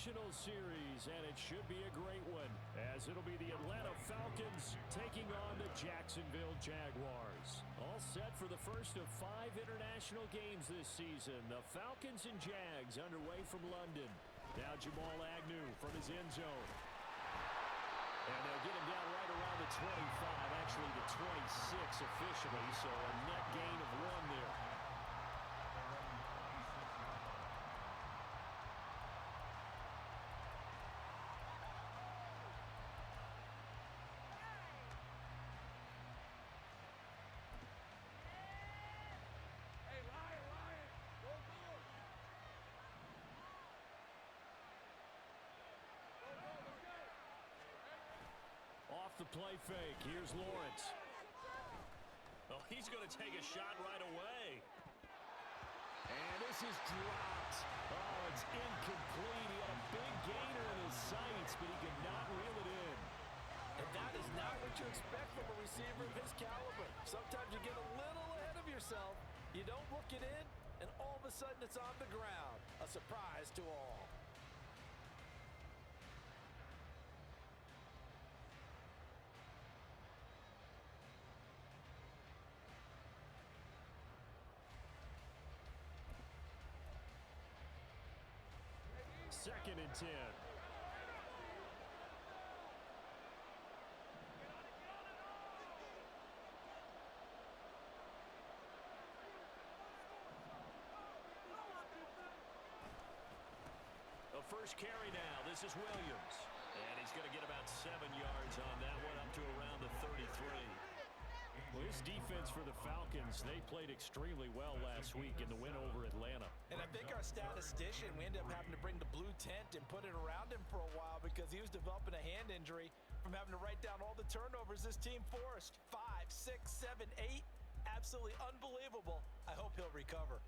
divisional series, and it should be a great one, as it'll be the Atlanta Falcons taking on the Jacksonville Jaguars. All set for the first of 5 international games this season. The Falcons and Jags underway from London. Now Jamal Agnew from his end zone. And they'll get him down right around the 25, actually the 26 officially, so a net gain of 1 there. Off the play fake. Here's Lawrence. Oh, he's going to take a shot right away. And this is dropped. Oh, it's incomplete. He had a big gainer in his sights, but he could not reel it in. And that is not what you expect from a receiver of his caliber. Sometimes you get a little ahead of yourself. You don't look it in, and all of a sudden it's on the ground. A surprise to all. Second and 10. The first carry now. This is Williams. And he's going to get about 7 yards on that one, up to around the 33. Well, this defense for the Falcons, they played extremely well last week in the win over Atlanta. And I think our statistician, we ended up having to bring the blue tent and put it around him for a while because he was developing a hand injury from having to write down all the turnovers this team forced. 5, 6, 7, 8. Absolutely unbelievable. I hope he'll recover.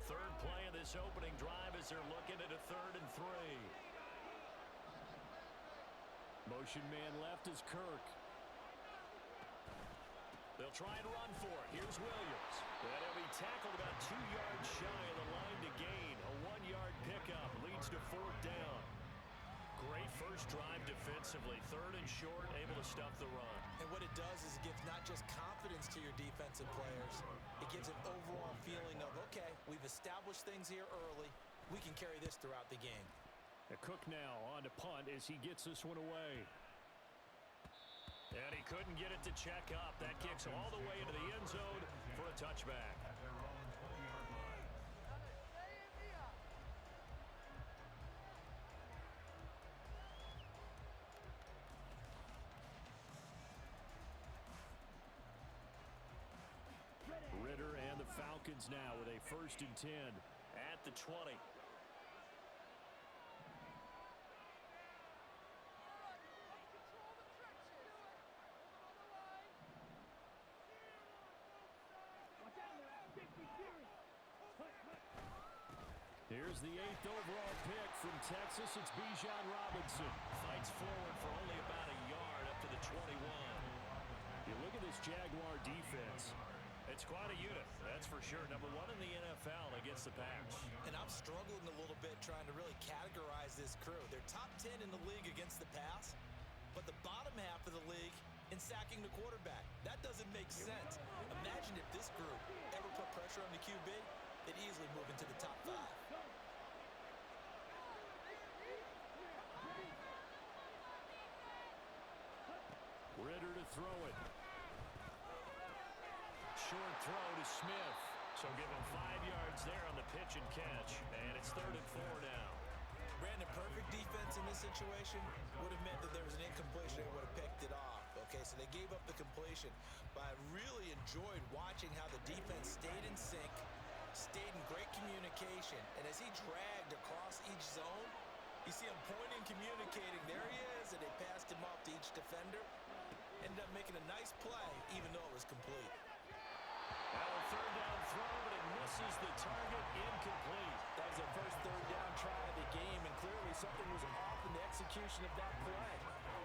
Third play of this opening drive as they're looking at a 3rd and 3. Motion man left is Kirk. They'll try and run for it. Here's Williams. And he'll be tackled about 2 yards shy of the line to gain. A 1-yard pickup leads to 4th down. Great first drive defensively. 3rd and short, able to stuff the run. And what it does is it gives not just confidence to your defensive players. It gives an overall feeling of, okay, we've established things here early. We can carry this throughout the game. A Cook now on to punt as he gets this one away. And he couldn't get it to check up. That kicks all the way into the end zone for a touchback. Ritter and the Falcons now with a 1st and 10 at the 20. Here's the 8th overall pick from Texas. It's Bijan Robinson. Fights forward for only about a yard up to the 21. You look at this Jaguar defense. It's quite a unit, that's for sure. Number 1 in the NFL against the pass. And I'm struggling a little bit trying to really categorize this crew. They're top 10 in the league against the pass, but the bottom half of the league in sacking the quarterback. That doesn't make sense. Imagine if this group ever put pressure on the QB, they'd easily move into the top 5. Ritter to throw it. Short throw to Smith. So give him 5 yards there on the pitch and catch. And it's 3rd and 4 now. Brandon, perfect defense in this situation would have meant that there was an incompletion and would have picked it off. Okay, so they gave up the completion. But I really enjoyed watching how the defense stayed in sync, stayed in great communication. And as he dragged across each zone, you see him pointing, communicating. There he is, and they passed him off to each defender. Ended up making a nice play, even though it was complete. Now a 3rd down throw, but it misses the target, incomplete. That was their first 3rd down try of the game, and clearly something was off in the execution of that play.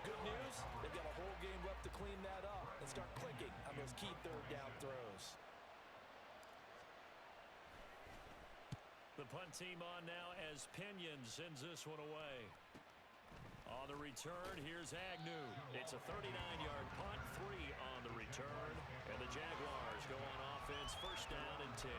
Good news, they've got a whole game left to clean that up and start clicking on those key 3rd down throws. The punt team on now as Pinion sends this one away. On the return, here's Agnew. It's a 39-yard punt, 3 on the return. And the Jaguars go on offense, first down and 10.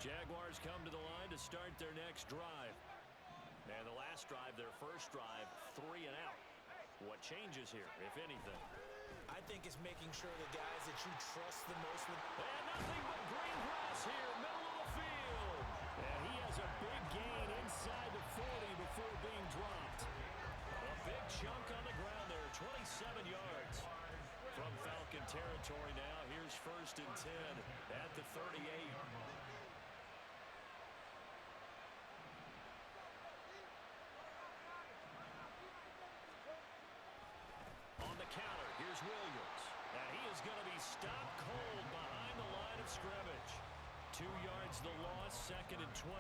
Jaguars come to the line to start their next drive. And the last drive, their first drive, 3 and out. What changes here, if anything? I think it's making sure the guys that you trust the most with. And nothing but green grass here, middle of the field. And he has a big gain inside the 40 before being dropped. A big chunk on the ground there, 27 yards. From Falcon territory now, here's first and 10 at the 38. Counter. Here's Williams. And he is going to be stopped cold behind the line of scrimmage. 2 yards the loss, second and 12.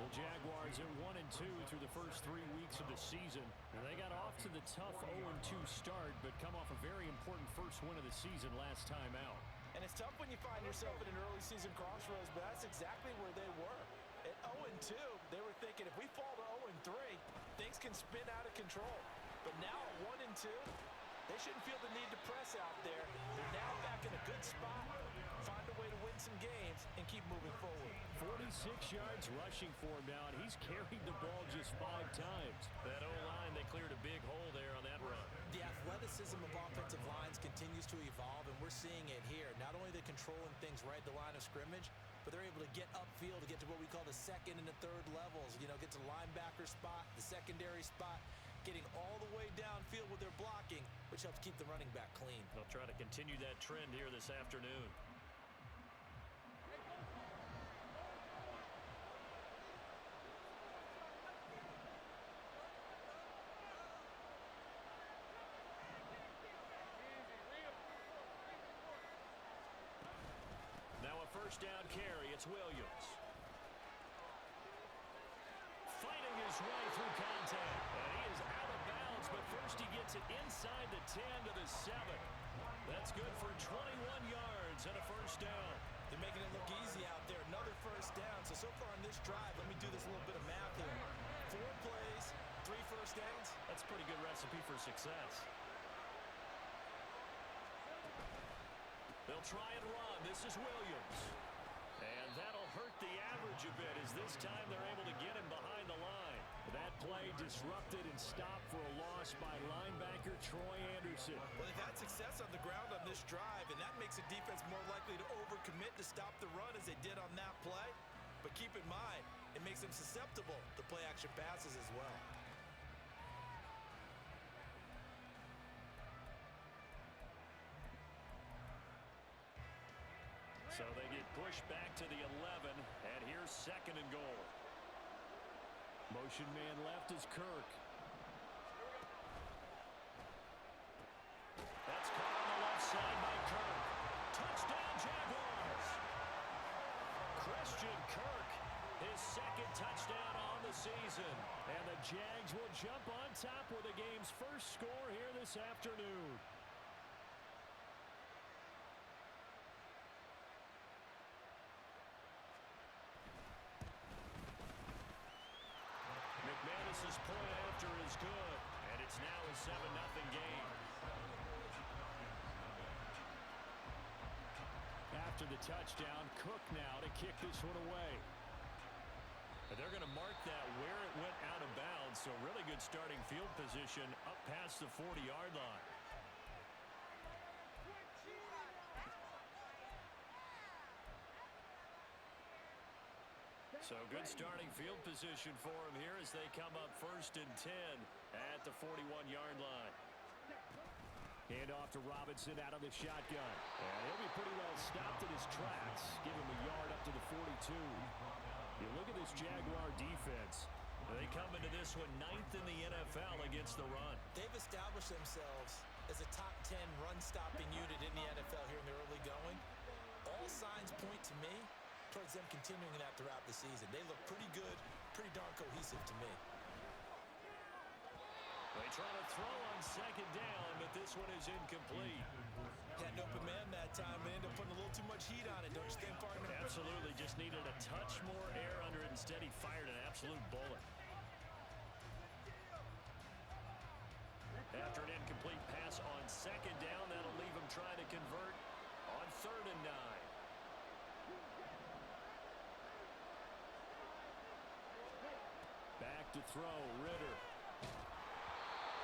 The Jaguars at 1-2 through the first 3 weeks of the season. And they got off to the tough 0-2 start, but come off a very important first win of the season last time out. And it's tough when you find yourself at an early season crossroads, but that's exactly where they were. At 0-2, they were thinking if we fall to 0-3, things can spin out of control. But now at 1-2, they shouldn't feel the need to press out there. They're now back in a good spot, find a way to win some games, and keep moving forward. 46 yards rushing for him now, and he's carried the ball just 5 times. That O-line, they cleared a big hole there on that run. The athleticism of offensive lines continues to evolve, and we're seeing it here. Not only are they controlling things right at the line of scrimmage, but they're able to get upfield to get to what we call the second and the third levels. You know, get to the linebacker spot, the secondary spot, getting all the way downfield with their blocking, which helps keep the running back clean. They'll try to continue that trend here this afternoon. Now a first down carry, it's Williams. Fighting his way through contact. And he is out of bounds, but first he gets it inside the 10 to the 7. That's good for 21 yards and a first down. They're making it look easy out there. Another first down. So far on this drive, let me do this little bit of math here. 4 plays, 3 first downs. That's a pretty good recipe for success. They'll try and run. This is Williams. And that'll hurt the average a bit as this time they're able to get him behind the line. That play disrupted and stopped for a loss by linebacker Troy Anderson. Well, they've had success on the ground on this drive, and that makes a defense more likely to overcommit to stop the run as they did on that play. But keep in mind, it makes them susceptible to play-action passes as well. So they get pushed back to the 11, and here's second and goal. Motion man left is Kirk. That's caught on the left side by Kirk. Touchdown Jaguars! Christian Kirk, his second touchdown on the season. And the Jags will jump on top with the game's first score here this afternoon. McManus's point after is good, and it's now a 7-0 game. After the touchdown, Cook now to kick this one away. But they're going to mark that where it went out of bounds, so really good starting field position up past the 40-yard line. So good starting field position for him here as they come up first and 10 at the 41-yard line. Hand off to Robinson out of the shotgun. And he'll be pretty well stopped in his tracks. Give him a yard up to the 42. You look at this Jaguar defense. They come into this one 9th in the NFL against the run. They've established themselves as a top 10 run-stopping unit in the NFL here in the early going. All signs point continuing that throughout the season. They look pretty good, pretty darn cohesive to me. They try to throw on second down, but this one is incomplete. Had an open man that time and ended up putting a little too much heat on it, don't you think, partner? Absolutely, just needed a touch more air under it. Instead, he fired an absolute bullet. After an incomplete pass on second down, that'll leave him trying to convert on 3rd and 9. Back to throw, Ritter.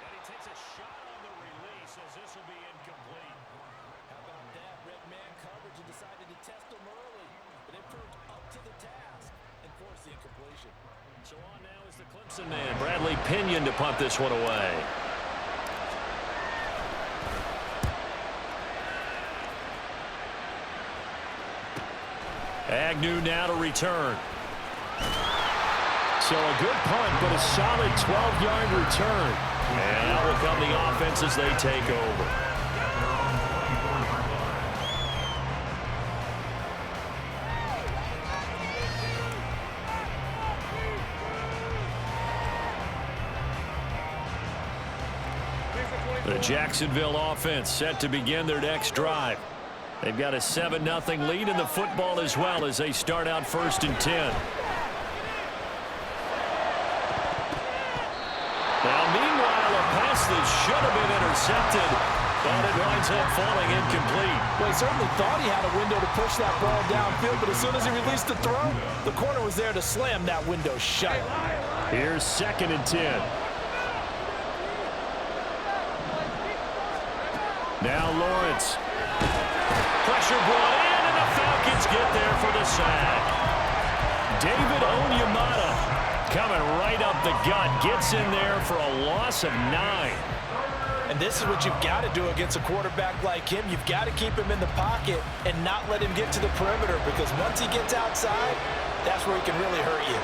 And he takes a shot on the release as this will be incomplete. How about that? Red man coverage and decided to test him early. But it proved up to the task and forced the incompletion. So on now is the Clemson man, Bradley Pinion, to punt this one away. Agnew now to return. So a good punt, but a solid 12-yard return. And out will come the offense as they take over. The Jacksonville offense set to begin their next drive. They've got a 7-0 lead in the football as well as they start out 1st and 10. Now, meanwhile, a pass that should have been intercepted, but it winds up falling incomplete. Well, he certainly thought he had a window to push that ball downfield, but as soon as he released the throw, the corner was there to slam that window shut. Here's 2nd and 10. Now Lawrence. Pressure brought in, and the Falcons get there for the sack. David Onyemata coming right up the gut, gets in there for a loss of 9. And this is what you've got to do against a quarterback like him. You've got to keep him in the pocket and not let him get to the perimeter, because once he gets outside, that's where he can really hurt you.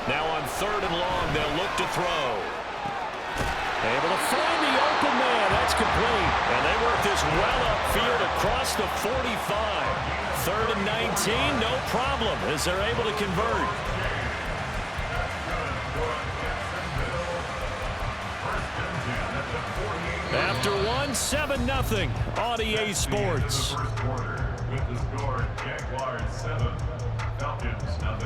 Now on 3rd and long, they'll look to throw. Able to find the open man. That's complete. And they work this well upfield across the 45. 3rd and 19, no problem, as they're able to convert. After 7-0 on EA Sports. First quarter with the score Jaguars 7, Falcons 0.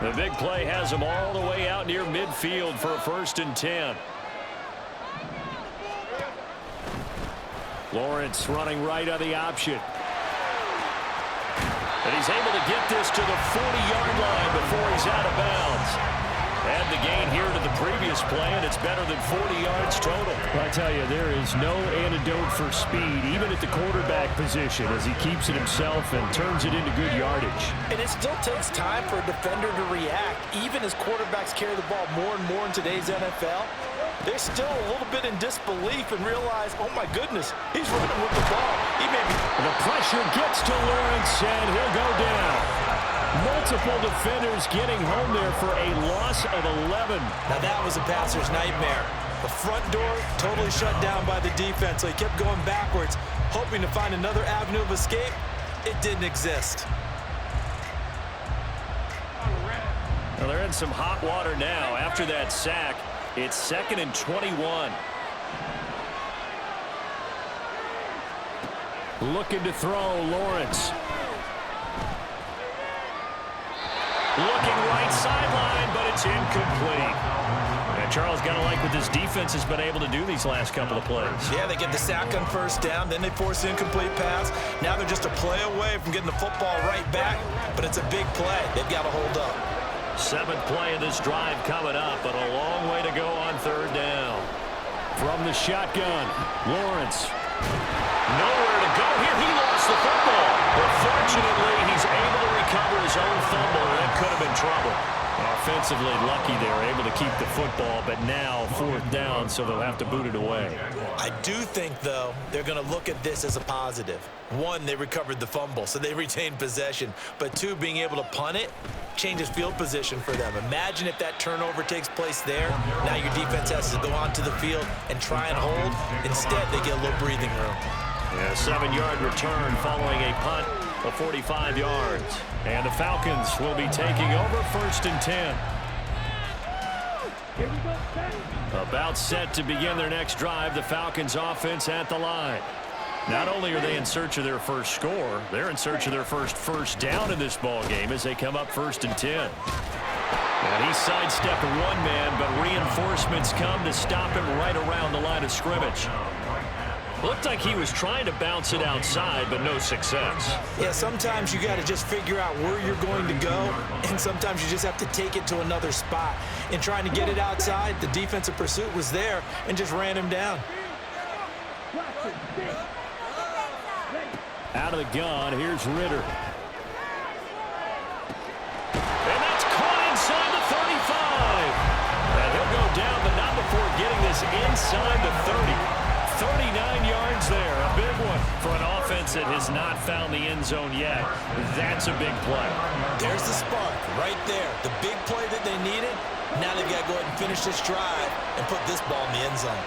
The big play has them all the way out near midfield for a 1st and 10. Lawrence running right on the option. And he's able to get this to the 40-yard line before he's out of bounds. Add the gain here to the previous play, and it's better than 40 yards total. I tell you, there is no antidote for speed, even at the quarterback position, as he keeps it himself and turns it into good yardage. And it still takes time for a defender to react. Even as quarterbacks carry the ball more and more in today's NFL, they're still a little bit in disbelief and realize, oh my goodness, he's running with the ball. He may be... The pressure gets to Lawrence, and he'll go down. Multiple defenders getting home there for a loss of 11. Now that was a passer's nightmare. The front door totally shut down by the defense, so he kept going backwards, hoping to find another avenue of escape. It didn't exist. Well, they're in some hot water now. After that sack, it's 2nd and 21. Looking to throw, Lawrence. Looking right sideline, but it's incomplete. And Charles, got to like what this defense has been able to do these last couple of plays. Yeah, they get the sack on 1st down, then they force the incomplete pass. Now they're just a play away from getting the football right back, but it's a big play. They've got to hold up. 7th play of this drive coming up, but a long way to go on 3rd down. From the shotgun, Lawrence. Nowhere to go here. He lost the football. But fortunately, he's able to recover his own fumble, and that could have been trouble. Offensively lucky they were able to keep the football, but now 4th down, so they'll have to boot it away. I do think, though, they're going to look at this as a positive. 1, they recovered the fumble, so they retained possession. But 2, being able to punt it changes field position for them. Imagine if that turnover takes place there. Now your defense has to go onto the field and try and hold. Instead, they get a little breathing room. Yeah, 7-yard return following a punt of 45 yards. And the Falcons will be taking over 1st and 10. About set to begin their next drive, the Falcons offense at the line. Not only are they in search of their first score, they're in search of their first down in this ball game as they come up 1st and 10. And he sidestepped one man, but reinforcements come to stop him right around the line of scrimmage. Looked like he was trying to bounce it outside, but no success. Yeah, sometimes you got to just figure out where you're going to go, and sometimes you just have to take it to another spot. In trying to get it outside, the defensive pursuit was there and just ran him down. Out of the gun, here's Ritter. And that's caught inside the 35. And he'll go down, but not before getting this inside the 30. 39 yards there, a big one for an offense that has not found the end zone yet. That's a big play. There's the spark right there. The big play that they needed. Now they've got to go ahead and finish this drive and put this ball in the end zone.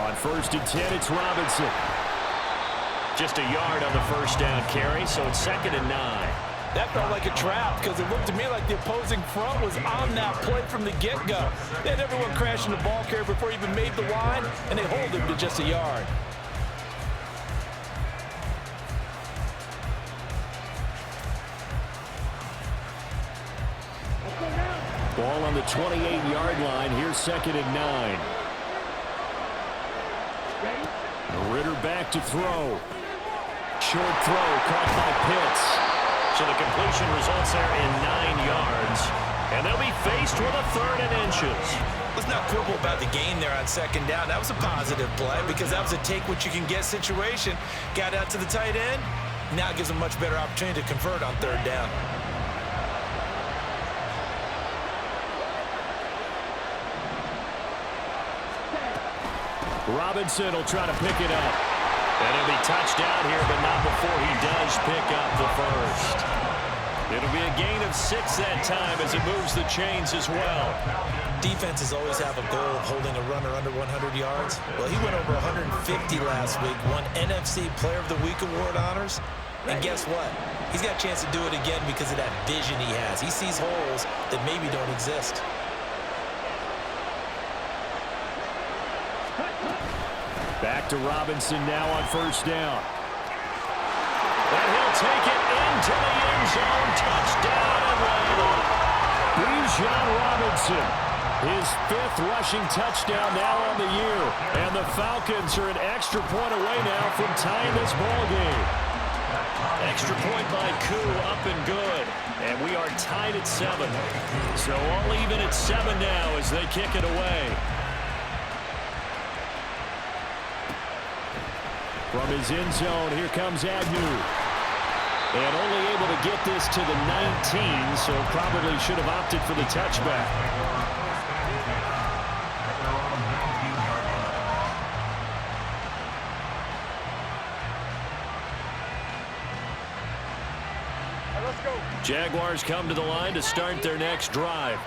On 1st and 10, it's Robinson. Just a yard on the 1st down carry, so it's 2nd and 9. That felt like a trap because it looked to me like the opposing front was on that play from the get-go. They had everyone crashing the ball carrier before he even made the line, and they hold him to just a yard. Ball on the 28-yard line. Here's 2nd and 9. Ritter back to throw. Short throw caught by Pitts. So the completion results there in 9 yards. And they'll be faced with a 3rd and inches. Let's not quibble about the gain there on 2nd down. That was a positive play because that was a take-what-you-can-get situation. Got out to the tight end. Now it gives them a much better opportunity to convert on 3rd down. Robinson will try to pick it up. And he'll be touched down here, but not before he does pick up the 1st. It'll be a gain of 6 that time as it moves the chains as well. Defenses always have a goal of holding a runner under 100 yards. Well, he went over 150 last week, won NFC Player of the Week award honors. And guess what? He's got a chance to do it again because of that vision he has. He sees holes that maybe don't exist. Back to Robinson now on 1st down. And he'll take it into the end zone. Touchdown Atlanta. Bijan Robinson. His 5th rushing touchdown now on the year. And the Falcons are an extra point away now from tying this ball game. Extra point by Koo, up and good. And we are tied at 7. So all even at 7 now as they kick it away. From his end zone, here comes Agnew. And only able to get this to the 19, so probably should have opted for the touchback. Jaguars come to the line to start their next drive.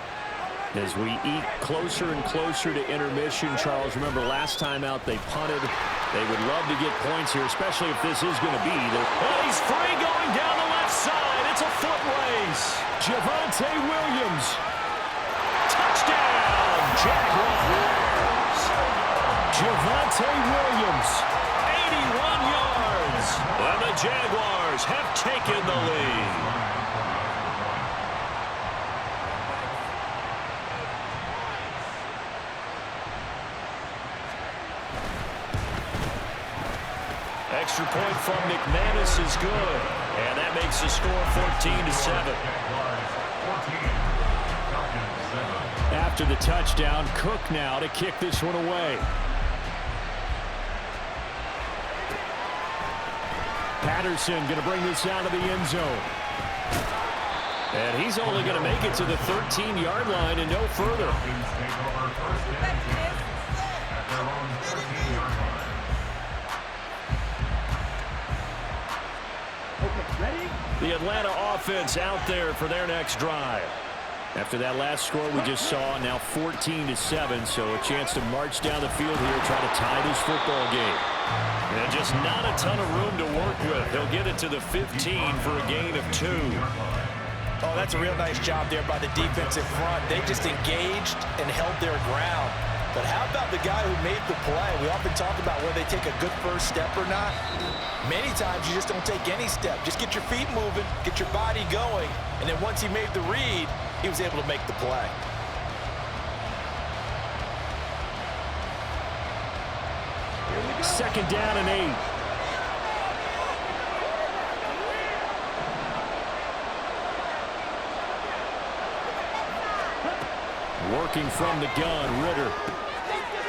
As we eat closer and closer to intermission, Charles, remember last time out they punted. They would love to get points here, especially if this is going to be their... Oh, he's free going down the left side. It's a foot race. Javonte Williams. Touchdown, Jaguars. Javonte Williams, 81 yards. And the Jaguars have taken the lead. Extra point from McManus is good. And that makes the score 14-7. After the touchdown, Cook now to kick this one away. Patterson going to bring this out of the end zone. And he's only going to make it to the 13-yard line and no further. Falcons take over first and 10 at their own 13-yard line. The Atlanta offense out there for their next drive. After that last score we just saw, now 14-7, so a chance to march down the field here, try to tie this football game. And just not a ton of room to work with. They'll get it to the 15 for a gain of 2. Oh, that's a real nice job there by the defense in front. They just engaged and held their ground. But how about the guy who made the play? We often talk about whether they take a good first step or not. Many times you just don't take any step. Just get your feet moving, get your body going, and then once he made the read, he was able to make the play. Second down and 8. Working from the gun, Ritter.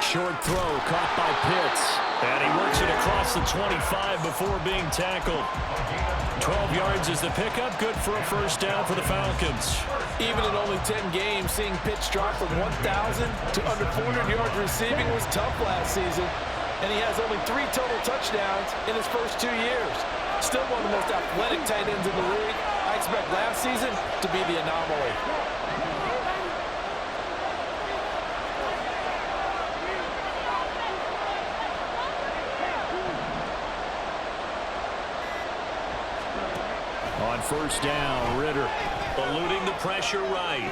Short throw caught by Pitts. And he works it across the 25 before being tackled. 12 yards is the pickup. Good for a first down for the Falcons. Even in only 10 games, seeing Pitts drop from 1,000 to under 400 yards receiving was tough last season. And he has only 3 total touchdowns in his first 2 years. Still one of the most athletic tight ends in the league. I expect last season to be the anomaly. On first down, Ritter eluding the pressure right.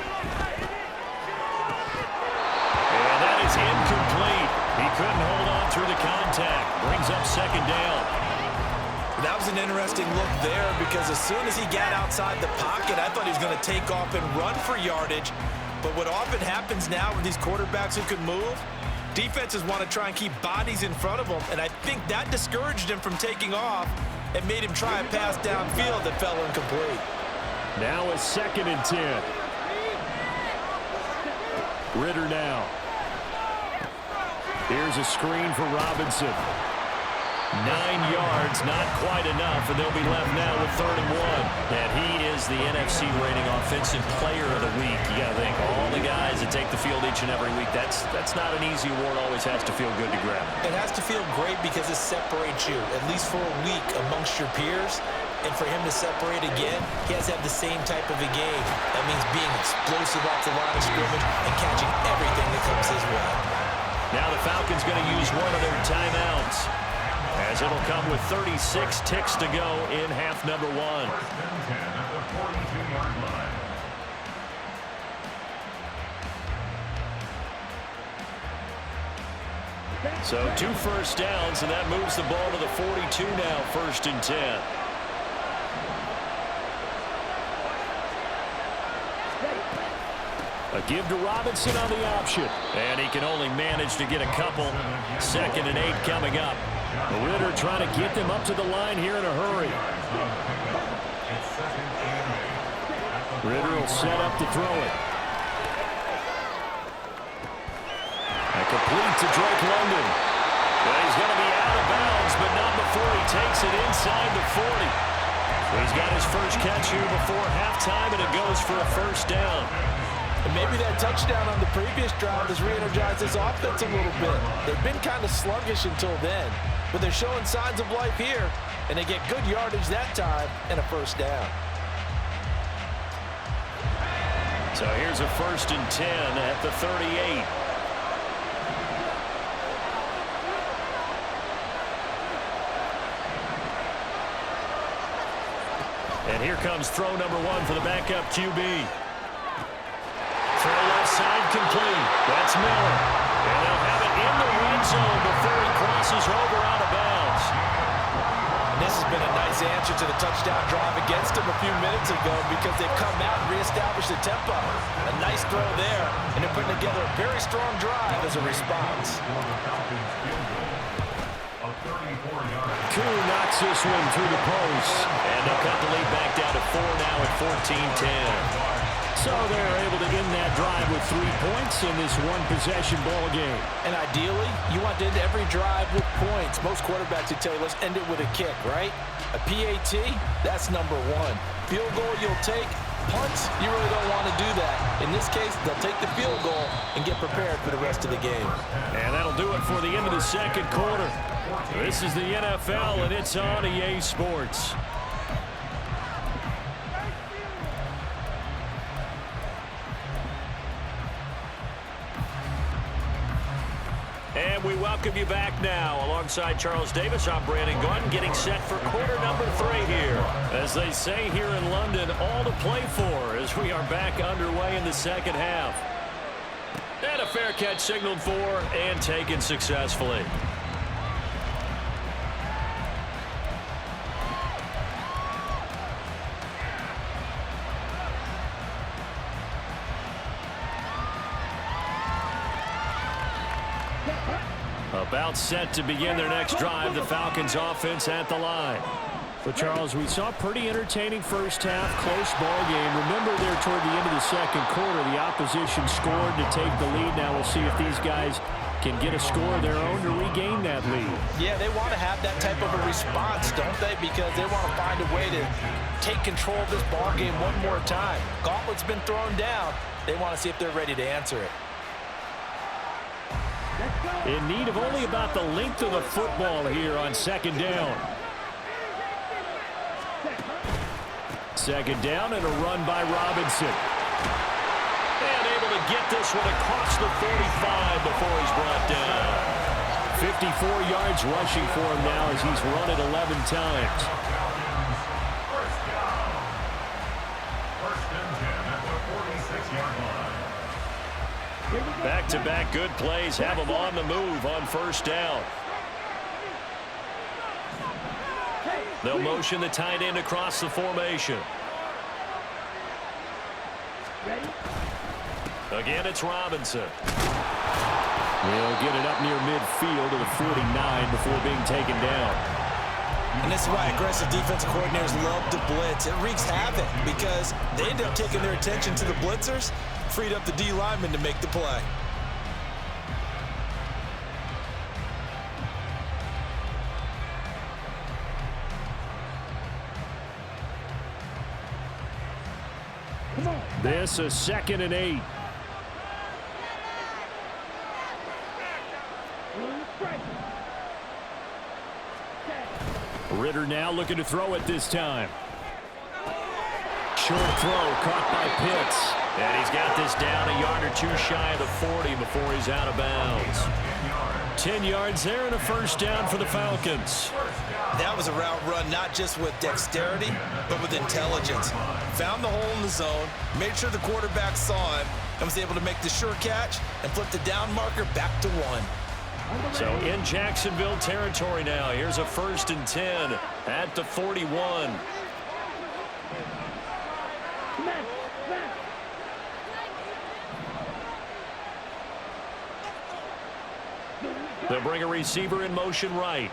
And that is incomplete. He couldn't hold on through the contact. Brings up second down. That was an interesting look there because as soon as he got outside the pocket, I thought he was going to take off and run for yardage. But what often happens now with these quarterbacks who can move, defenses want to try and keep bodies in front of them, and I think that discouraged him from taking off and made him try a pass downfield that fell incomplete. Now a second and 10. Ritter now. Here's a screen for Robinson. 9 yards, not quite enough, and they'll be left now with 3rd and 1. And he is the NFC rating offensive player of the week. You got to think, all the guys that take the field each and every week, that's not an easy award. Always has to feel good to grab. It has to feel great because it separates you, at least for a week, amongst your peers. And for him to separate again, he has to have the same type of a game. That means being explosive off the line of scrimmage and catching everything that comes his way. Now the Falcons going to use one of their timeouts, as it'll come with 36 ticks to go in half number 1. First and 10 at the 42-yard line. So 2 first downs, and that moves the ball to the 42 now, 1st and 10. A give to Robinson on the option. And he can only manage to get a couple. 2nd and 8 coming up. Ritter trying to get them up to the line here in a hurry. Ritter will set up to throw it. And complete to Drake London. But he's going to be out of bounds, but not before he takes it inside the 40. He's got his first catch here before halftime, and it goes for a first down. And maybe that touchdown on the previous drive has re-energized this offense a little bit. They've been kind of sluggish until then, but they're showing signs of life here, and they get good yardage that time and a first down. So here's a 1st and 10 at the 38. And here comes throw number 1 for the backup QB. Throw left side complete. That's Miller. And they'll have it in the red zone before he crosses over out of bounds. And this has been a nice answer to the touchdown drive against them a few minutes ago because they've come out and reestablished the tempo. A nice throw there, and they're putting together a very strong drive as a response. Koo knocks this one through the post. And they'll cut the lead back down to 4 now at 14-10. So they're able to end that drive with 3 points in this one-possession ball game. And ideally, you want to end every drive with points. Most quarterbacks would tell you, let's end it with a kick, right? A PAT, that's number one. Field goal you'll take. Punts, you really don't want to do that. In this case, they'll take the field goal and get prepared for the rest of the game. And that'll do it for the end of the second quarter. This is the NFL, and it's on EA Sports. And we welcome you back now. Alongside Charles Davis, I'm Brandon Gunn, getting set for quarter number 3 here. As they say here in London, all to play for as we are back underway in the second half. And a fair catch signaled for and taken successfully. About set to begin their next drive, the Falcons offense at the line. But Charles, we saw a pretty entertaining first half, close ball game. Remember there toward the end of the second quarter, the opposition scored to take the lead. Now we'll see if these guys can get a score of their own to regain that lead. Yeah, they want to have that type of a response, don't they? Because they want to find a way to take control of this ball game one more time. Gauntlet's been thrown down. They want to see if they're ready to answer it. In need of only about the length of the football here on second down. Second down and a run by Robinson. And able to get this one across the 45 before he's brought down. 54 yards rushing for him now as he's run it 11 times. First and 10 at the 46-yard line. Back-to-back good plays have them on the move on first down. They'll motion the tight end across the formation. Again, it's Robinson. He'll get it up near midfield to the 49 before being taken down. And this is why aggressive defensive coordinators love to blitz. It wreaks havoc because they end up taking their attention to the blitzers, freed up the D lineman to make the play. This is 2nd and 8. Ritter now looking to throw it this time. Short throw caught by Pitts. And he's got this down a yard or two shy of the 40 before he's out of bounds. 10 yards there and a first down for the Falcons. That was a route run not just with dexterity, but with intelligence. Found the hole in the zone, made sure the quarterback saw him, and was able to make the sure catch and flip the down marker back to 1. So in Jacksonville territory now. Here's a 1st and 10 at the 41. They'll bring a receiver in motion right.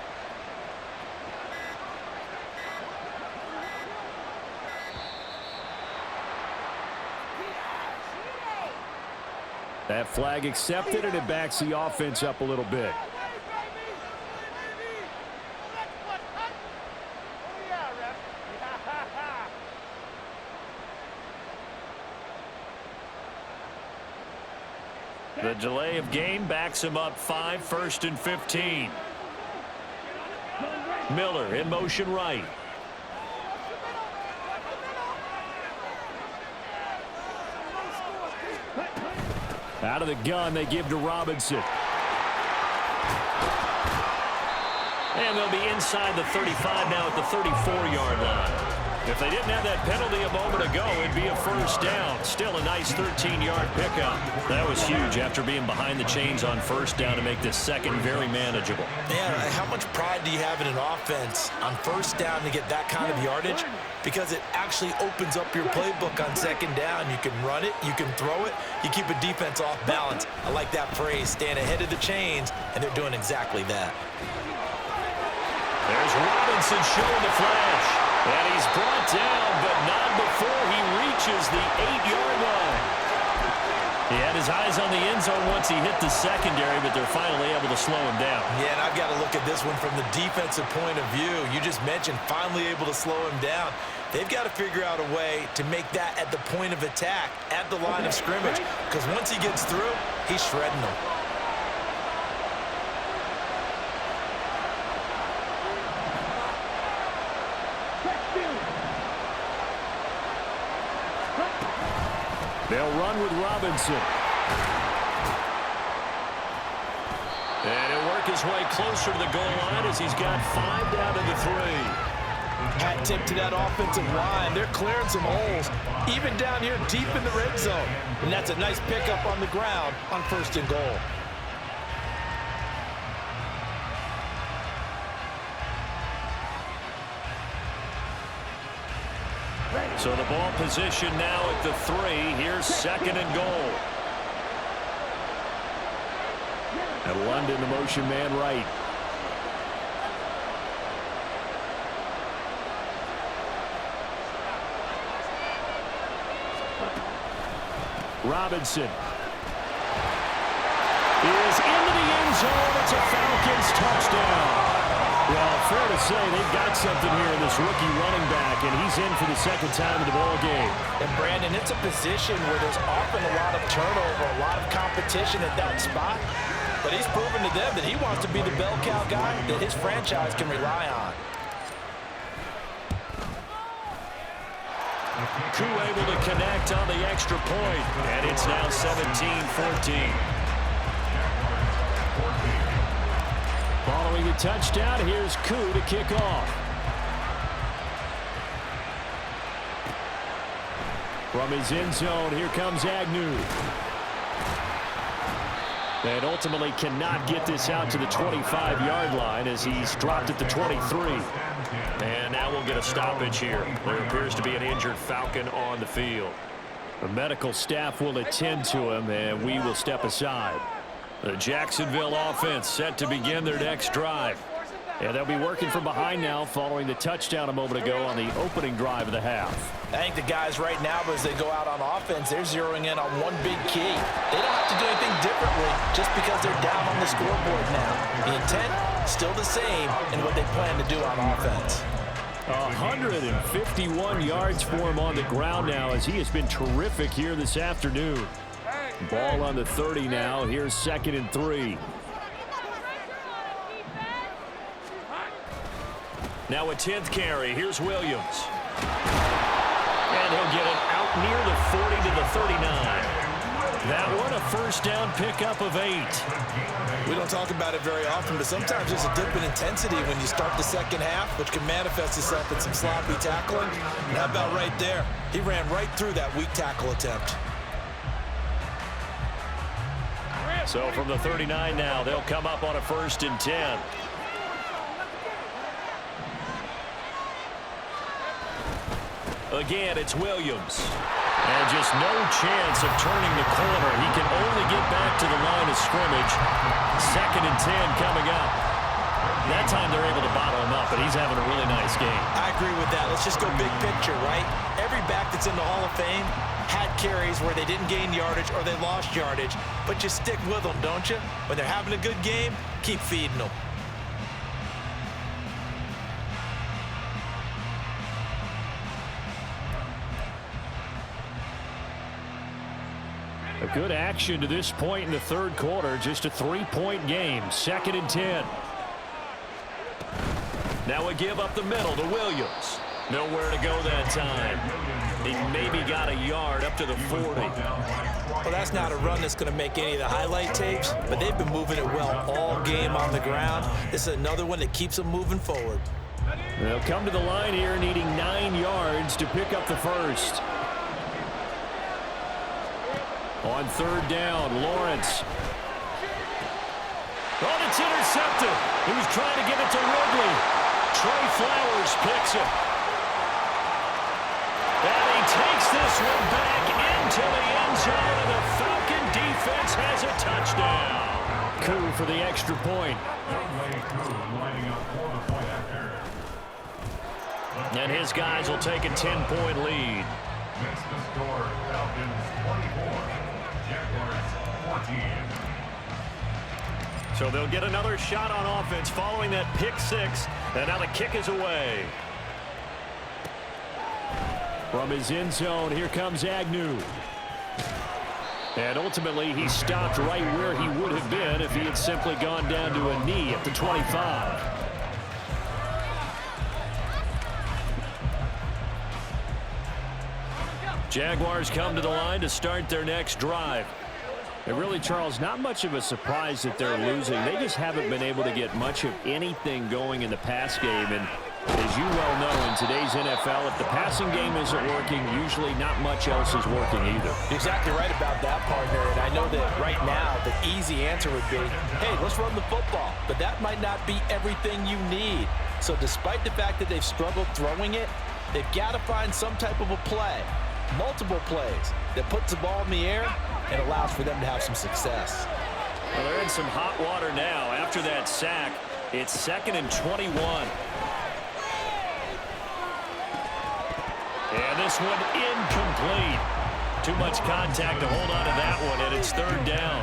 That flag accepted, and it backs the offense up a little bit. The delay of game backs him up 5, 1st and 15. Miller in motion right. Out of the gun, they give to Robinson. And they'll be inside the 35 now at the 34-yard line. If they didn't have that penalty a moment ago, it'd be a first down. Still a nice 13-yard pickup. That was huge after being behind the chains on first down to make this second very manageable. Man, how much pride do you have in an offense on first down to get that kind of yardage? Because it actually opens up your playbook on second down. You can run it, you can throw it, you keep a defense off balance. I like that phrase, staying ahead of the chains, and they're doing exactly that. There's Robinson showing the flash. And he's brought down, but not before he reaches the 8-yard line. He had his eyes on the end zone once he hit the secondary, but they're finally able to slow him down. Yeah, and I've got to look at this one from the defensive point of view. You just mentioned finally able to slow him down. They've got to figure out a way to make that at the point of attack, at the line of scrimmage, because once he gets through, he's shredding them. They'll run with Robinson. And he'll work his way closer to the goal line as he's got 5 down to the 3. Hat tip to that offensive line. They're clearing some holes, even down here deep in the red zone. And that's a nice pickup on the ground on 1st and goal. So the ball position now at the 3. Here's 2nd and goal. And London, the motion man right. Robinson is into the end zone. It's a Falcons touchdown. Well, fair to say they've got something here in this rookie running back, and he's in for the 2nd time in the ball game. And, Brandon, it's a position where there's often a lot of turnover, a lot of competition at that spot. But he's proven to them that he wants to be the bell cow guy that his franchise can rely on. Koo able to connect on the extra point, and it's now 17-14. Following the touchdown, here's Koo to kick off. From his end zone, here comes Agnew. And ultimately cannot get this out to the 25-yard line as he's dropped at the 23. And now we'll get a stoppage here. There appears to be an injured Falcon on the field. The medical staff will attend to him, and we will step aside. The Jacksonville offense set to begin their next drive. And they'll be working from behind now following the touchdown a moment ago on the opening drive of the half. I think the guys right now, as they go out on offense, they're zeroing in on one big key. They don't have to do anything differently just because they're down on the scoreboard now. The intent, still the same in what they plan to do on offense. 151 yards for him on the ground now as he has been terrific here this afternoon. Ball on the 30 now. Here's 2nd and 3. Now a 10th carry. Here's Williams. And he'll get it out near the 40 to the 39. That one a 1st down pickup of 8. We don't talk about it very often, but sometimes there's a dip in intensity when you start the 2nd half, which can manifest itself in some sloppy tackling. And how about right there? He ran right through that weak tackle attempt. So from the 39 now, they'll come up on a 1st and 10. Again, it's Williams. And just no chance of turning the corner. He can only get back to the line of scrimmage. 2nd and 10 coming up. That time they're able to bottle him up, but he's having a really nice game. I agree with that. Let's just go big picture, right? Every back that's in the Hall of Fame had carries where they didn't gain yardage or they lost yardage, but you stick with them, don't you? When they're having a good game, keep feeding them. A good action to this point in the 3rd quarter. Just a 3-point game. 2nd and 10. Now we give up the middle to Williams. Nowhere to go that time. He maybe got a yard up to the 40. Well, that's not a run that's going to make any of the highlight tapes, but they've been moving it well all game on the ground. This is another one that keeps them moving forward. They'll come to the line here needing 9 yards to pick up the 1st. On 3rd down, Lawrence. Oh, it's intercepted. He was trying to give it to Ridley. Trey Flowers picks it. And he takes this one back into the end zone, and the Falcon defense has a touchdown. Koo for the extra point. And his guys will take a 10-point lead. Next to score, Falcons 24, Jaguars So they'll get another shot on offense following that pick six. And now the kick is away. From his end zone, here comes Agnew. And ultimately, he stopped right where he would have been if he had simply gone down to a knee at the 25. Jaguars come to the line to start their next drive. And really, Charles, not much of a surprise that they're losing. They just haven't been able to get much of anything going in the pass game. And as you well know, in today's NFL, if the passing game isn't working, usually not much else is working either. You're exactly right about that, partner. And I know that right now the easy answer would be, hey, let's run the football. But that might not be everything you need. So despite the fact that they've struggled throwing it, they've got to find some type of a play, multiple plays, that puts the ball in the air and allows for them to have some success. Well, they're in some hot water now. After that sack, it's 2nd and 21. And this one incomplete. Too much contact to hold on to that one, and it's 3rd down.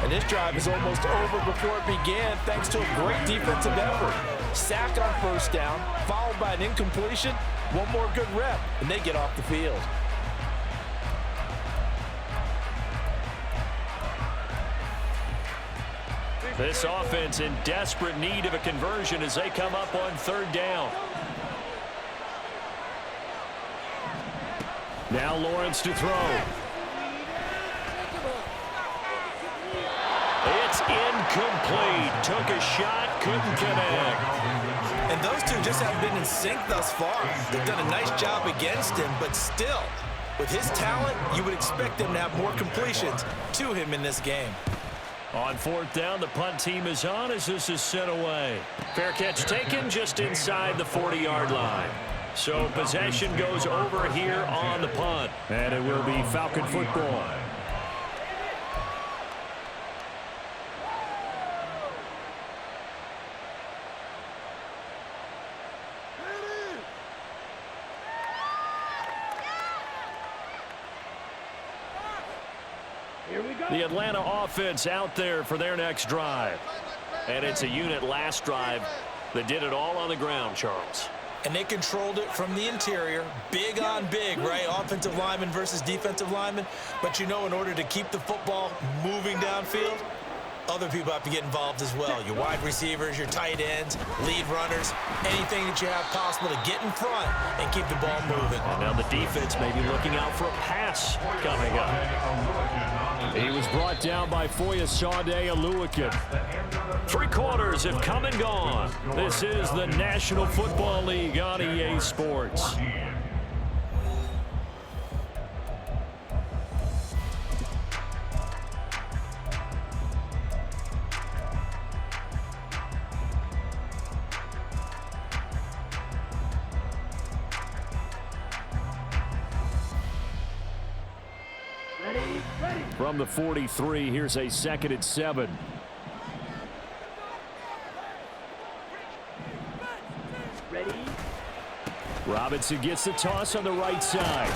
And this drive is almost over before it began thanks to a great defensive effort. Sack on 1st down, followed by an incompletion. One more good rep, and they get off the field. This offense in desperate need of a conversion as they come up on 3rd down. Now Lawrence to throw. It's incomplete. Took a shot, couldn't connect. And those two just haven't been in sync thus far. They've done a nice job against him, but still, with his talent, you would expect them to have more completions to him in this game. On 4th down, the punt team is on as this is sent away. Fair catch taken just inside the 40-yard line. So possession goes over here on the punt. And it will be Falcon football. The Atlanta offense out there for their next drive. And it's a unit last drive that did it all on the ground, Charles. And they controlled it from the interior, big on big, right? Offensive lineman versus defensive lineman. But you know, in order to keep the football moving downfield, other people have to get involved as well. Your wide receivers, your tight ends, lead runners, anything that you have possible to get in front and keep the ball moving. And now the defense may be looking out for a pass coming up. He was brought down by Foyesade Oluwakin. 3 quarters have come and gone. This is the National Football League on EA Sports. From the 43, here's a 2nd and 7. Robinson gets the toss on the right side.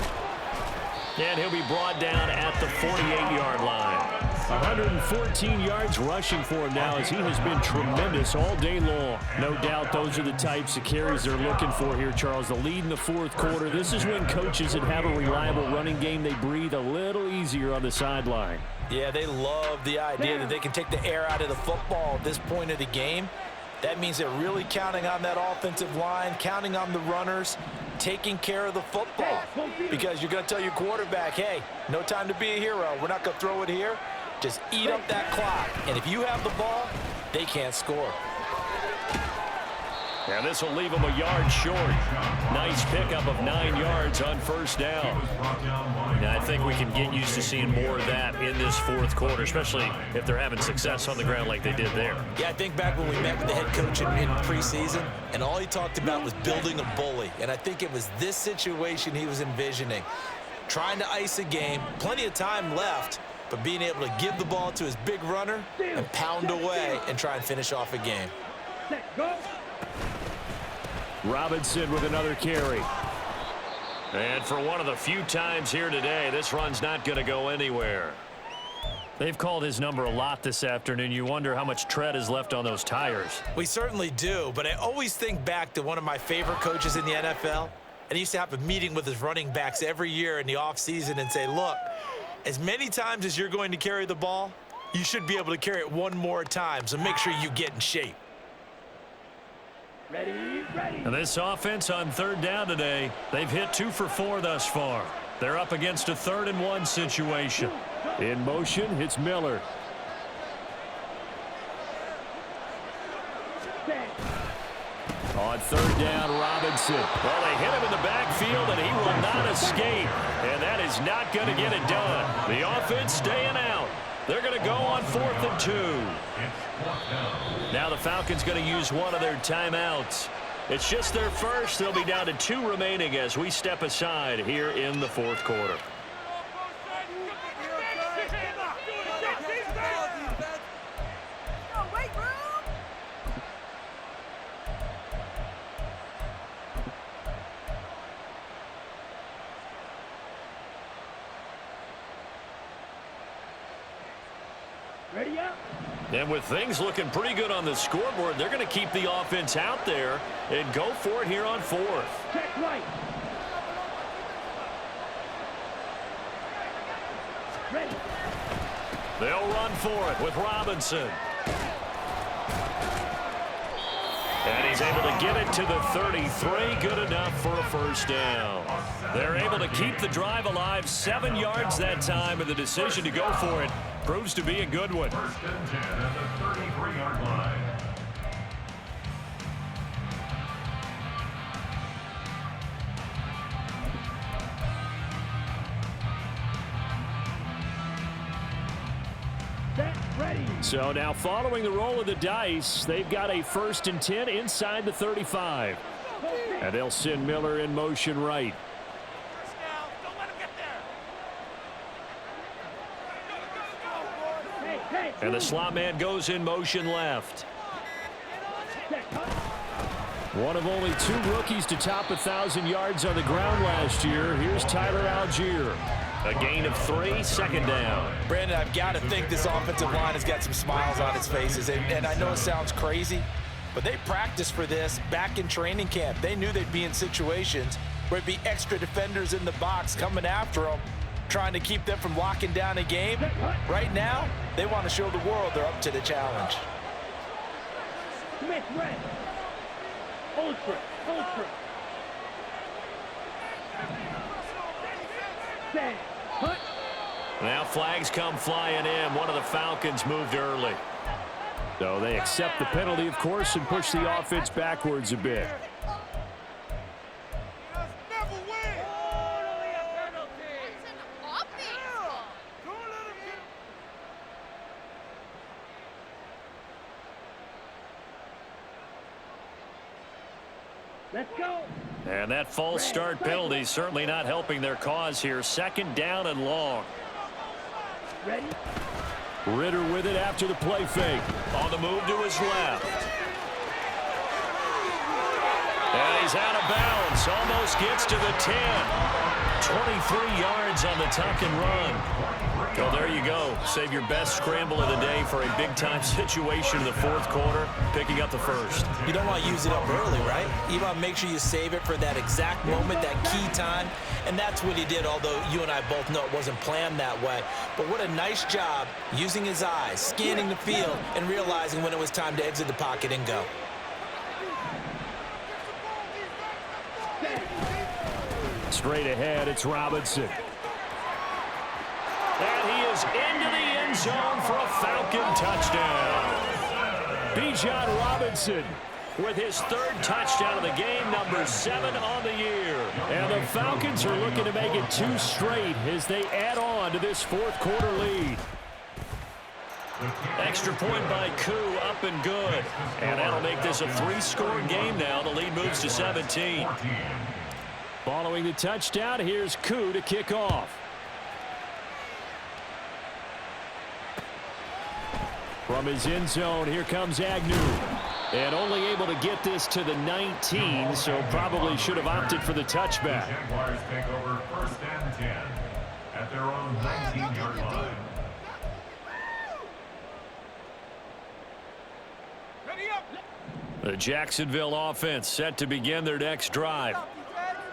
And he'll be brought down at the 48-yard line. 114 yards rushing for him now as he has been tremendous all day long. No doubt those are the types of carries they're looking for here, Charles. The lead in the 4th quarter. This is when coaches that have a reliable running game, they breathe a little easier on the sideline. Yeah, they love the idea that they can take the air out of the football at this point of the game. That means they're really counting on that offensive line, counting on the runners, taking care of the football. Because you're going to tell your quarterback, hey, no time to be a hero. We're not going to throw it here. Just eat up that clock. And if you have the ball, they can't score. And this will leave them a yard short. Nice pickup of 9 yards on 1st down. Now, I think we can get used to seeing more of that in this 4th quarter, especially if they're having success on the ground like they did there. Yeah, I think back when we met with the head coach in preseason, and all he talked about was building a bully. And I think it was this situation he was envisioning. Trying to ice a game, plenty of time left, but being able to give the ball to his big runner and pound away and try and finish off a game. Robinson with another carry. And for one of the few times here today, this run's not going to go anywhere. They've called his number a lot this afternoon. You wonder how much tread is left on those tires. We certainly do, but I always think back to one of my favorite coaches in the NFL, and he used to have a meeting with his running backs every year in the offseason and say, look, as many times as you're going to carry the ball, you should be able to carry it one more time, so make sure you get in shape. Ready. And this offense on third down today, they've hit 2 for 4 thus far. They're up against a 3rd and 1 situation. In motion, it's Miller. On third down, Robinson. Well, they hit him in the backfield, and he will not escape. And that is not going to get it done. The offense staying out. They're going to go on 4th and 2. Now the Falcons going to use one of their timeouts. It's just their first. They'll be down to 2 remaining as we step aside here in the 4th quarter. Ready up. And with things looking pretty good on the scoreboard, they're going to keep the offense out there and go for it here on 4th. Check right. Ready. They'll run for it with Robinson. And he's able to get it to the 33. Good enough for a first down. They're able to keep the drive alive. 7 yards that time, and the decision to go for it proves to be a good one. 1st and 10 at the 33-yard line. Ready. So now following the roll of the dice, they've got a 1st and 10 inside the 35. And they'll send Miller in motion right. And the slot man goes in motion left. One of only 2 rookies to top 1,000 yards on the ground last year. Here's Tyler Algier. A gain of 3, 2nd down. Brandon, I've got to think this offensive line has got some smiles on its faces. And I know it sounds crazy, but they practiced for this back in training camp. They knew they'd be in situations where it'd be extra defenders in the box coming after them, trying to keep them from locking down a game. Right now, they want to show the world they're up to the challenge. Smith, red. Ultra. Set. Cut. Now flags come flying in. One of the Falcons moved early. So they accept the penalty, of course, and push the offense backwards a bit. Let's go. And that false start penalty certainly not helping their cause here. 2nd down and long. Ready. Ritter with it after the play fake. On the move to his left. And he's out of bounds. Almost gets to the 10. 23 yards on the tuck and run. Well, there you go. Save your best scramble of the day for a big-time situation in the 4th quarter, picking up the 1st. You don't want to use it up early, right? You want to make sure you save it for that exact moment, that key time. And that's what he did, although you and I both know it wasn't planned that way. But what a nice job using his eyes, scanning the field, and realizing when it was time to exit the pocket and go. Straight ahead, it's Robinson. And he is into the end zone for a Falcon touchdown. Bijan Robinson with his 3rd touchdown of the game, number 7 on the year. And the Falcons are looking to make it 2 straight as they add on to this 4th quarter lead. Extra point by Koo, up and good. And that'll make this a 3-score game now. The lead moves to 17. Following the touchdown, here's Koo to kick off. From his end zone, here comes Agnew. And only able to get this to the 19, so probably should have opted for the touchback. The Jaguars take over 1st and 10 at their own 19-yard line. The Jacksonville offense set to begin their next drive.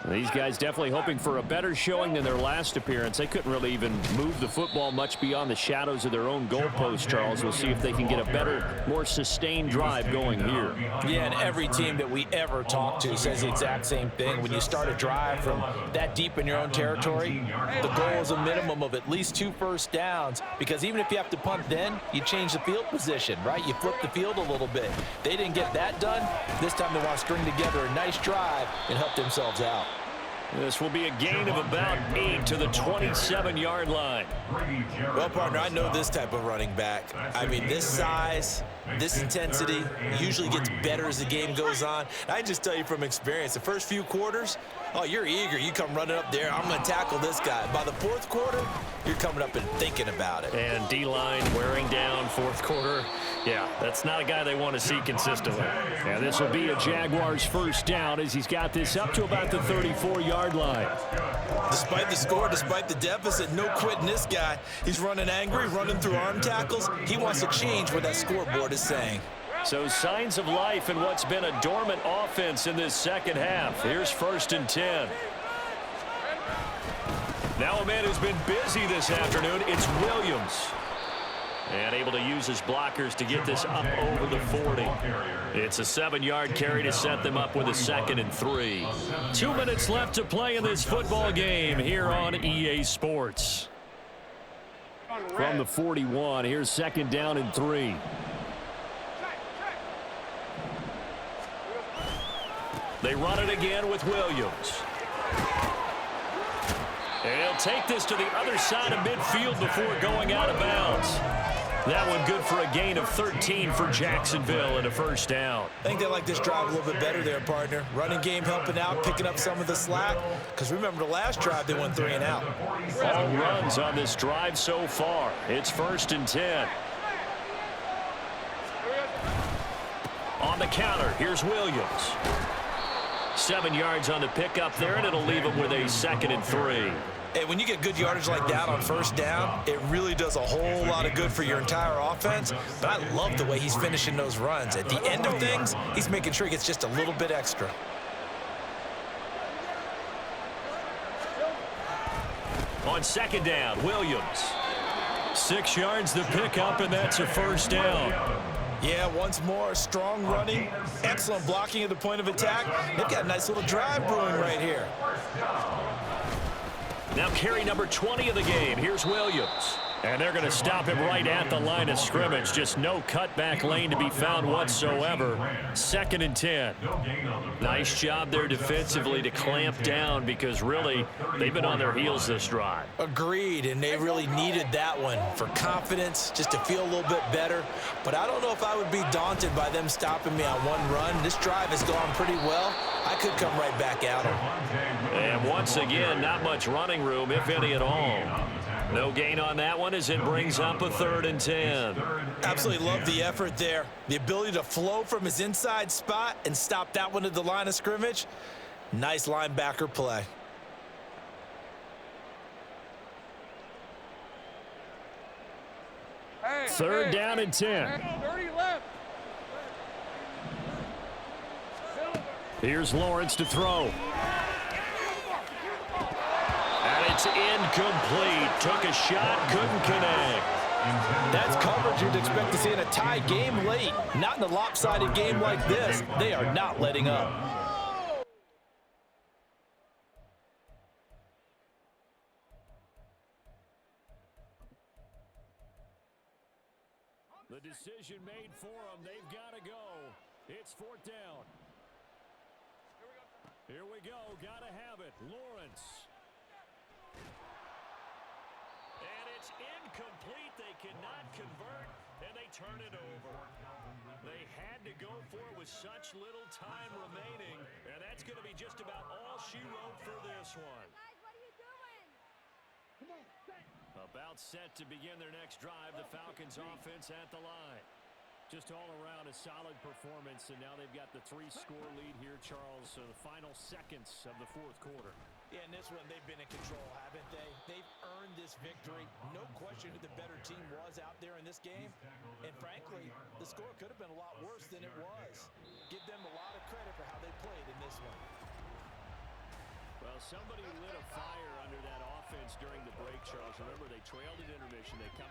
These guys definitely hoping for a better showing than their last appearance. They couldn't really even move the football much beyond the shadows of their own goalpost, Charles. We'll see if they can get a better, more sustained drive going here. Yeah, and every team that we ever talk to says the exact same thing. When you start a drive from that deep in your own territory, the goal is a minimum of at least 2 first downs, because even if you have to punt then, you change the field position, right? You flip the field a little bit. They didn't get that done. This time they want to string together a nice drive and help themselves out. This will be a gain of about 8 to the 27-yard line. Well, partner, I know this type of running back. I mean, this size, this intensity usually gets better as the game goes on. I just tell you from experience, the first few quarters, oh, you're eager. You come running up there, I'm going to tackle this guy. By the fourth quarter, you're coming up and thinking about it. And D-line wearing down fourth quarter. Yeah, that's not a guy they want to see consistently. And this will be a Jaguars first down as he's got this up to about the 34-yard line. Despite the score, despite the deficit, no quitting this guy. He's running angry, running through arm tackles. He wants to change what that scoreboard is saying. So signs of life in what's been a dormant offense in this second half. Here's 1st and 10. Now a man who's been busy this afternoon, it's Williams. And able to use his blockers to get this up over the 40. It's a 7-yard carry to set them up with a 2nd and 3. 2 minutes left to play in this football game here on EA Sports. From the 41, here's 2nd down and 3. They run it again with Williams. And he'll take this to the other side of midfield before going out of bounds. That one good for a gain of 13 for Jacksonville and a first down. I think they like this drive a little bit better there, partner. Running game helping out, picking up some of the slack. Because remember the last drive, they went 3 and out. All runs on this drive so far. It's 1st and 10. On the counter, here's Williams. 7 yards on the pickup there, and it'll leave him with a 2nd and 3. Hey, when you get good yardage like that on first down, it really does a whole lot of good for your entire offense. But I love the way he's finishing those runs. At the end of things, he's making sure he gets just a little bit extra. On 2nd down, Williams. 6 yards the pickup, and that's a first down. Yeah, once more, strong running, excellent blocking at the point of attack. They've got a nice little drive brewing right here. Now carry number 20 of the game. Here's Williams. And they're going to stop him right at the line of scrimmage. Just no cutback lane to be found whatsoever. 2nd and 10. Nice job there defensively to clamp down, because really they've been on their heels this drive. Agreed, and they really needed that one for confidence, just to feel a little bit better. But I don't know if I would be daunted by them stopping me on one run. This drive has gone pretty well. I could come right back at them. And once again, not much running room, if any at all. No gain on that one as it brings up a 3rd and 10. Absolutely love the effort there. The ability to flow from his inside spot and stop that one at the line of scrimmage. Nice linebacker play. Hey, 3rd down and 10. Dirty left. Here's Lawrence to throw. And it's incomplete. Took a shot, couldn't connect. That's coverage you'd expect to see in a tie game late. Not in a lopsided game like this. They are not letting up. The decision made for them. They've got to go. It's 4th down. Here we go. Got to have it. Lawrence. And it's incomplete. They cannot convert, and they turn it over. They had to go for it with such little time remaining, and that's going to be just about all she wrote for this one. Guys, what are you doing? About set to begin their next drive, the Falcons offense at the line. Just all around a solid performance, and now they've got the 3-score lead here, Charles, so the final seconds of the 4th quarter. Yeah, in this one, they've been in control, haven't they? They've earned this victory. No question who the better team was out there in this game. And frankly, the score could have been a lot worse than it was. Give them a lot of credit for how they played in this one. Well, somebody lit a fire under that offense during the break, Charles. Remember, they trailed at intermission. They come